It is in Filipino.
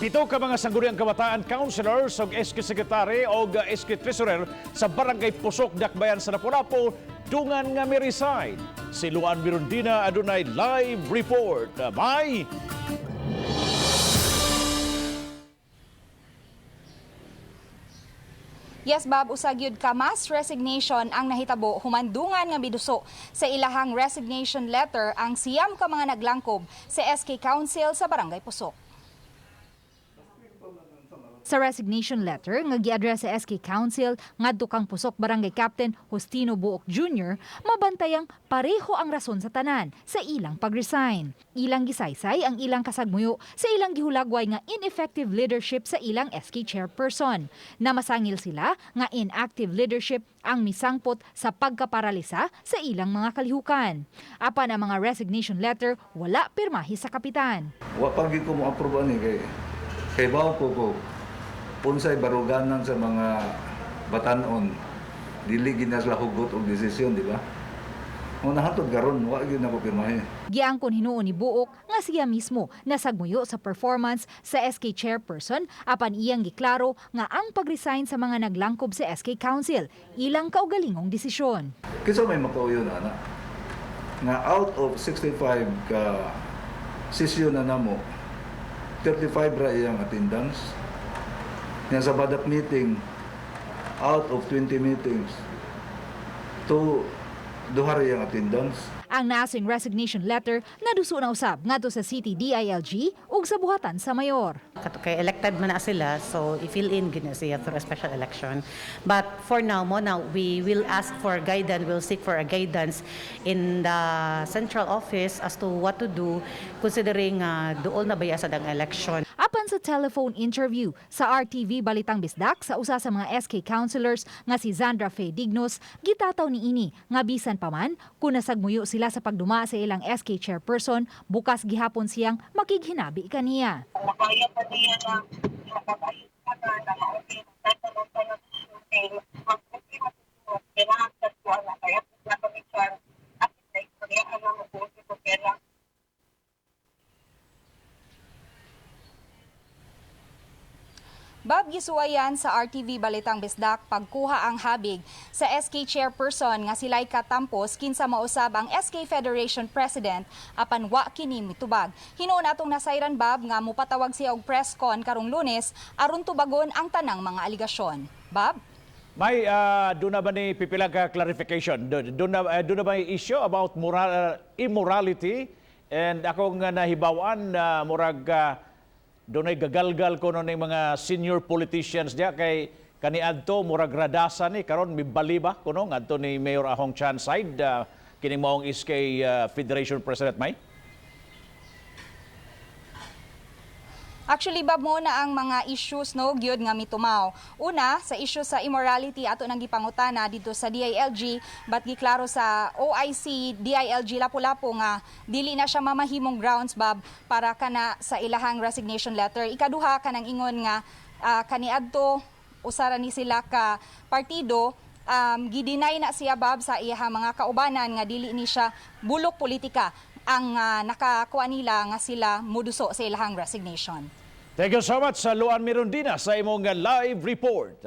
Pito ka mga sangguniang kabataan councilors o SK Secretary o SK Treasurer sa Barangay Pusok, Dakbayan sa Lapu-Lapu, dungan nga mi-resign. Si Luan Mirundina adunay live report. May Yes, Bob, usagyud ka mass resignation ang nahitabo humandungan nga miduso sa ilahang resignation letter ang siyam ka mga naglangkob sa SK Council sa Barangay Pusok. Sa resignation letter nga gi-address sa SK Council ngadto kang Pusok Barangay Captain Justino Buok Jr., mabantayang pareho ang rason sa tanan sa ilang pag-resign. Ilang gisaysay ang ilang kasagmuyo sa ilang gihulagway nga ineffective leadership sa ilang SK chairperson. Namasangil sila nga inactive leadership ang misangpot sa pagkaparalisa sa ilang mga kalihukan. Apan ang mga resignation letter wala pirmahi sa kapitan. Wa pa gyud ko mo approve ani kay bawo ko unsay baruganan sa mga batanon dili ginasla hugot og desisyon, di ba? Mo nahatod karon wa gyud nako pirmahe. Giangkon hinuon ni Buok nga siya mismo nasagmuyo sa performance sa SK chairperson apan iyang giklaro nga ang pag-resign sa mga naglangkob sa SK Council ilang kaugalingong desisyon. Kinsa may makauyon ana nga out of 65 ka sesyon na namo 35 ra iyang attendance. Nga sa badak meeting, out of 20 meetings, duha yung attendance. Ang nasing resignation letter naduso na usab ngadto sa City DILG ug sa buhatan sa mayor. Kay elected man na sila, so i-fill in gina siya through a special election. But for now, we will ask for guidance, we'll seek for a guidance in the central office as to what to do considering dool na baya sa dang election. Apan sa telephone interview sa RTV Balitang Bisdak sa usa sa mga SK councilors nga si Zandra Faye Dignos, gitataw ni ini nga bisan pa man kung nasagmuyo sila sa pagduma sa ilang SK chairperson, bukas gihapon siyang makighinabi kaniya. Makaya pa niya na makapayos pa na maunti tatanong pa na magputi masusunod kinahanglan ko ang kaya na komisyon at sa istorya ang mabuti ko kaya. Bob, gisuwayan sa RTV Balitang Bisdak pagkuha ang habig sa SK chairperson nga si Laika Tampos kinsa mausab ang SK Federation President apan wa kini mitubag. Hinuon atong nasayran Bob nga mupatawag siya og press con karong Lunes aron tubagon ang tanang mga aligasyon. Bob? may doon na ba ni pipilang ka clarification? Doon na ba yung issue about immorality? And ako nga nahibawan na murag doon ay gagalgal ko ng mga senior politicians diya kay kaniadto murag radasa ni karon mibali ba kuno ngadto ni Mayor Ahong Chan side kining maong SK Federation President May. Actually, Bob, mo na ang mga issues no gyud nga mitumaw. Una, sa issue sa immorality ato nang gipangutana dito sa DILG, but giklaro sa OIC DILG Lapu-Lapu nga dili na siya mamahimong grounds, Bob, para kana sa ilahang resignation letter. Ikaduha kanang ingon nga kaniadto usara ni sila ka partido gidinay na siya, Bob, sa iyang mga kaubanan nga dili ni siya bulok politika ang nakakuha nila nga sila muduso sa ilahang resignation. Thank you so much sa Luan Mirundina sa imong live report.